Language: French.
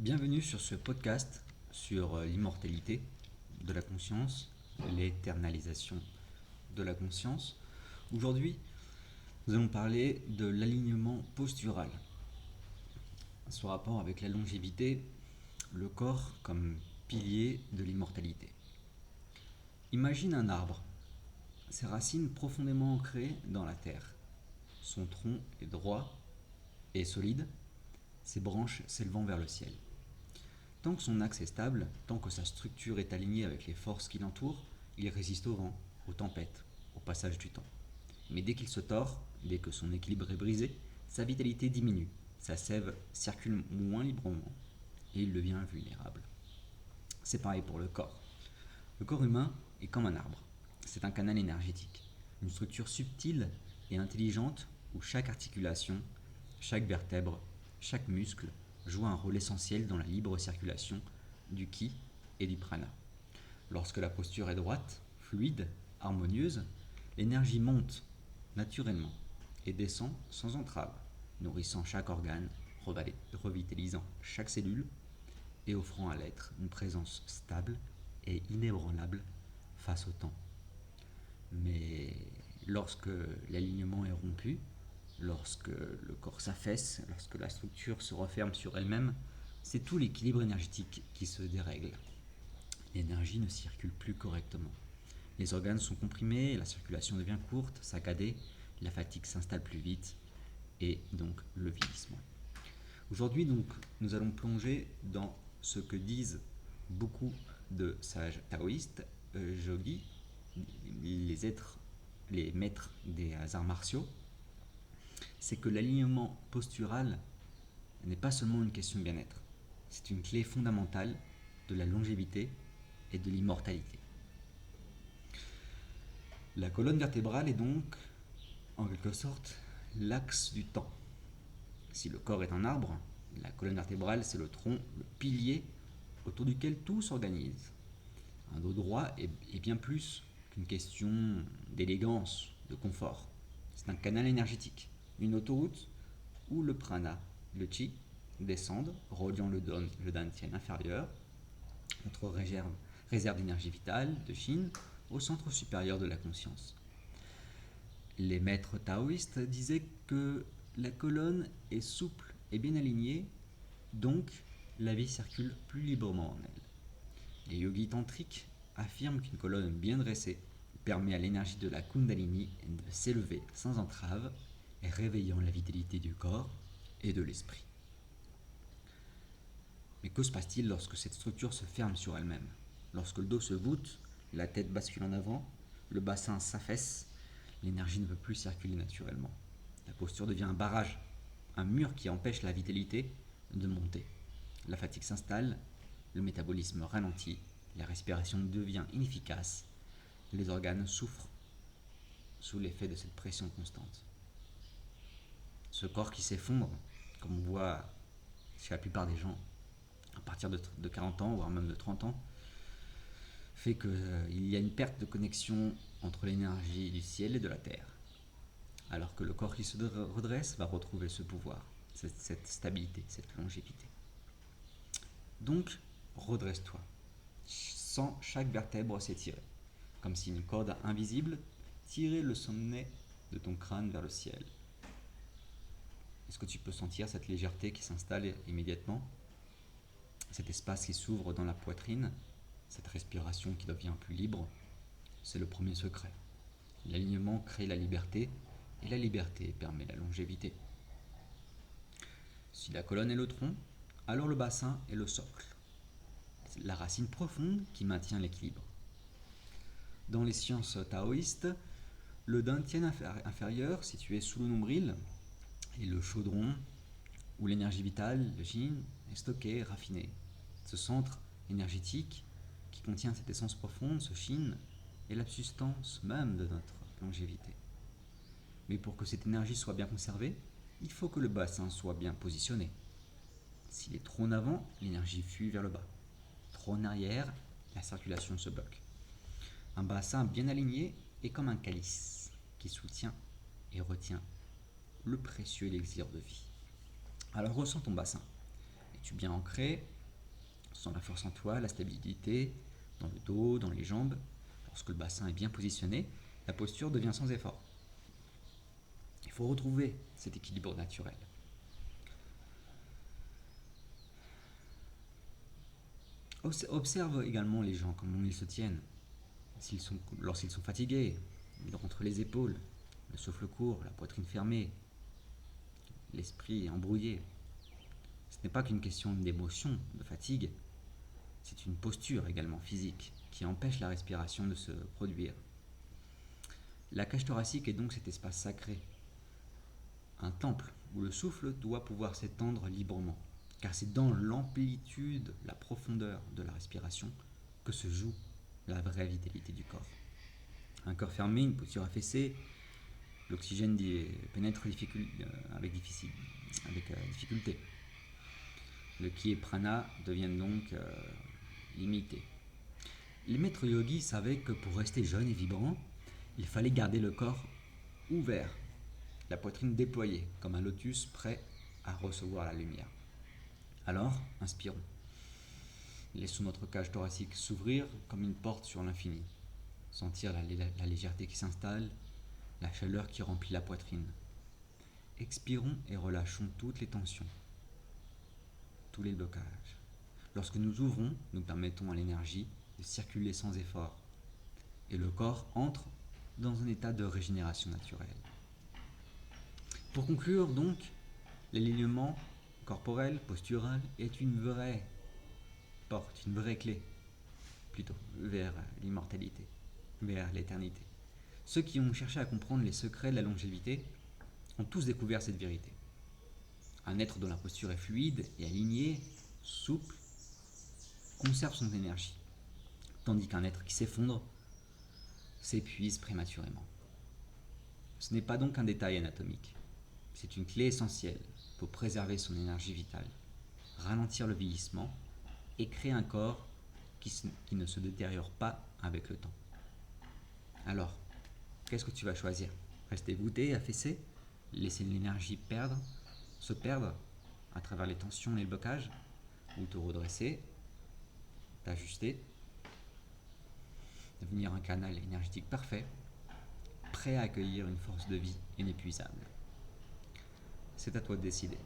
Bienvenue sur ce podcast sur l'immortalité de la conscience, l'éternalisation de la conscience. Aujourd'hui, nous allons parler de l'alignement postural. Ce rapport avec la longévité, le corps comme pilier de l'immortalité. Imagine un arbre, ses racines profondément ancrées dans la terre. Son tronc est droit et solide, ses branches s'élevant vers le ciel. Tant que son axe est stable, tant que sa structure est alignée avec les forces qui l'entourent, il résiste au vent, aux tempêtes, au passage du temps. Mais dès qu'il se tord, dès que son équilibre est brisé, sa vitalité diminue, sa sève circule moins librement et il devient vulnérable. C'est pareil pour le corps. Le corps humain est comme un arbre. C'est un canal énergétique, une structure subtile et intelligente où chaque articulation, chaque vertèbre, chaque muscle joue un rôle essentiel dans la libre circulation du ki et du prana. Lorsque la posture est droite, fluide, harmonieuse, l'énergie monte naturellement et descend sans entrave, nourrissant chaque organe, revitalisant chaque cellule et offrant à l'être une présence stable et inébranlable face au temps. Mais lorsque l'alignement est rompu, lorsque le corps s'affaisse, lorsque la structure se referme sur elle-même, c'est tout l'équilibre énergétique qui se dérègle. L'énergie ne circule plus correctement. Les organes sont comprimés, la circulation devient courte, saccadée, la fatigue s'installe plus vite et donc le vieillissement. Aujourd'hui, donc, nous allons plonger dans ce que disent beaucoup de sages taoïstes, yogis, les maîtres des arts martiaux. C'est que l'alignement postural n'est pas seulement une question de bien-être, c'est une clé fondamentale de la longévité et de l'immortalité. La colonne vertébrale est donc, en quelque sorte, l'axe du temps. Si le corps est un arbre, la colonne vertébrale, c'est le tronc, le pilier autour duquel tout s'organise. Un dos droit est bien plus qu'une question d'élégance, de confort. C'est un canal énergétique, une autoroute où le prana, le chi, descendent, reliant le dantian inférieur, notre réserve d'énergie vitale, de Shin, au centre supérieur de la conscience. Les maîtres taoïstes disaient que la colonne est souple et bien alignée, donc la vie circule plus librement en elle. Les yogis tantriques affirment qu'une colonne bien dressée permet à l'énergie de la Kundalini de s'élever sans entrave, réveillant la vitalité du corps et de l'esprit. Mais que se passe-t-il lorsque cette structure se ferme sur elle-même? Lorsque le dos se voûte, la tête bascule en avant, le bassin s'affaisse, l'énergie ne peut plus circuler naturellement. La posture devient un barrage, un mur qui empêche la vitalité de monter. La fatigue s'installe, le métabolisme ralentit, la respiration devient inefficace, les organes souffrent sous l'effet de cette pression constante. Ce corps qui s'effondre, comme on voit chez la plupart des gens, à partir de 40 ans, voire même de 30 ans, fait qu'il y a une perte de connexion entre l'énergie du ciel et de la terre. Alors que le corps qui se redresse va retrouver ce pouvoir, cette stabilité, cette longévité. Donc, redresse-toi. Sens chaque vertèbre s'étirer, comme si une corde invisible tirait le sommet de ton crâne vers le ciel. Est-ce que tu peux sentir cette légèreté qui s'installe immédiatement? Cet espace qui s'ouvre dans la poitrine, cette respiration qui devient plus libre, c'est le premier secret. L'alignement crée la liberté et la liberté permet la longévité. Si la colonne est le tronc, alors le bassin est le socle. C'est la racine profonde qui maintient l'équilibre. Dans les sciences taoïstes, le dantian inférieur, situé sous le nombril, est le chaudron où l'énergie vitale, le yin, est stockée, raffinée. Ce centre énergétique qui contient cette essence profonde, ce shin, est la substance même de notre longévité. Mais pour que cette énergie soit bien conservée, il faut que le bassin soit bien positionné. S'il est trop en avant, l'énergie fuit vers le bas. Trop en arrière, la circulation se bloque. Un bassin bien aligné est comme un calice qui soutient et retient le précieux élixir de vie. Alors ressens ton bassin. Es-tu bien ancré? Sens la force en toi, la stabilité, dans le dos, dans les jambes. Lorsque le bassin est bien positionné, la posture devient sans effort. Il faut retrouver cet équilibre naturel. Observe également les gens, comment ils se tiennent. Lorsqu'ils sont fatigués, entre les épaules, le souffle court, la poitrine fermée, l'esprit embrouillé. Ce n'est pas qu'une question d'émotion, de fatigue, c'est une posture également physique qui empêche la respiration de se produire. La cage thoracique est donc cet espace sacré, un temple où le souffle doit pouvoir s'étendre librement, car c'est dans l'amplitude, la profondeur de la respiration que se joue la vraie vitalité du corps. Un corps fermé, une posture affaissée, l'oxygène pénètre avec difficulté. Le ki et prana deviennent donc limités. Les maîtres yogis savaient que pour rester jeune et vibrant, il fallait garder le corps ouvert, la poitrine déployée, comme un lotus prêt à recevoir la lumière. Alors, inspirons. Laissons notre cage thoracique s'ouvrir comme une porte sur l'infini. Sentir la légèreté qui s'installe, la chaleur qui remplit la poitrine. Expirons et relâchons toutes les tensions, tous les blocages. Lorsque nous ouvrons, nous permettons à l'énergie de circuler sans effort et le corps entre dans un état de régénération naturelle. Pour conclure donc, l'alignement corporel, postural est une vraie porte, une vraie clé plutôt vers l'immortalité, vers l'éternité. Ceux qui ont cherché à comprendre les secrets de la longévité ont tous découvert cette vérité. Un être dont la posture est fluide et alignée, souple, conserve son énergie, tandis qu'un être qui s'effondre s'épuise prématurément. Ce n'est pas donc un détail anatomique, c'est une clé essentielle pour préserver son énergie vitale, ralentir le vieillissement et créer un corps qui ne se détériore pas avec le temps. Alors, qu'est-ce que tu vas choisir? Rester voûté, affaissé, laisser l'énergie se perdre à travers les tensions et le blocage, ou te redresser, t'ajuster, devenir un canal énergétique parfait, prêt à accueillir une force de vie inépuisable. C'est à toi de décider.